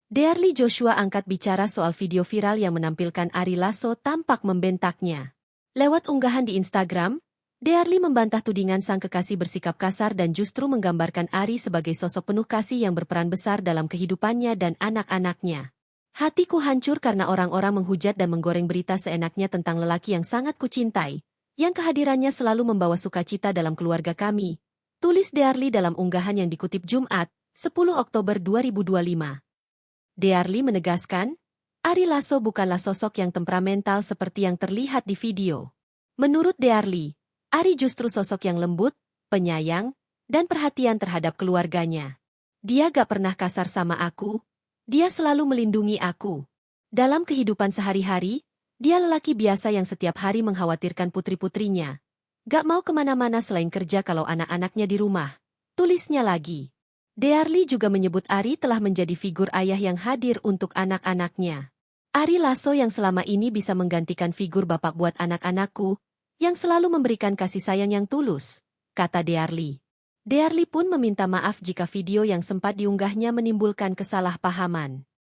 Dearly Joshua angkat bicara soal video viral yang menampilkan Ari Lasso tampak membentaknya. Lewat unggahan di Instagram, Dearly membantah tudingan sang kekasih bersikap kasar dan justru menggambarkan Ari sebagai sosok penuh kasih yang berperan besar dalam kehidupannya dan anak-anaknya. Hatiku hancur karena orang-orang menghujat dan menggoreng berita seenaknya tentang lelaki yang sangat kucintai, yang kehadirannya selalu membawa sukacita dalam keluarga kami. Tulis Dearly dalam unggahan yang dikutip Jumat, 10 Oktober 2025. Dearly menegaskan, Ari Lasso bukanlah sosok yang temperamental seperti yang terlihat di video. Menurut Dearly, Ari justru sosok yang lembut, penyayang, dan perhatian terhadap keluarganya. Dia gak pernah kasar sama aku, dia selalu melindungi aku. Dalam kehidupan sehari-hari, dia lelaki biasa yang setiap hari mengkhawatirkan putri-putrinya. Gak mau kemana-mana selain kerja kalau anak-anaknya di rumah. Tulisnya lagi. Dearly juga menyebut Ari telah menjadi figur ayah yang hadir untuk anak-anaknya. Ari Lasso yang selama ini bisa menggantikan figur bapak buat anak-anakku, yang selalu memberikan kasih sayang yang tulus, kata Dearly. Dearly pun meminta maaf jika video yang sempat diunggahnya menimbulkan kesalahpahaman.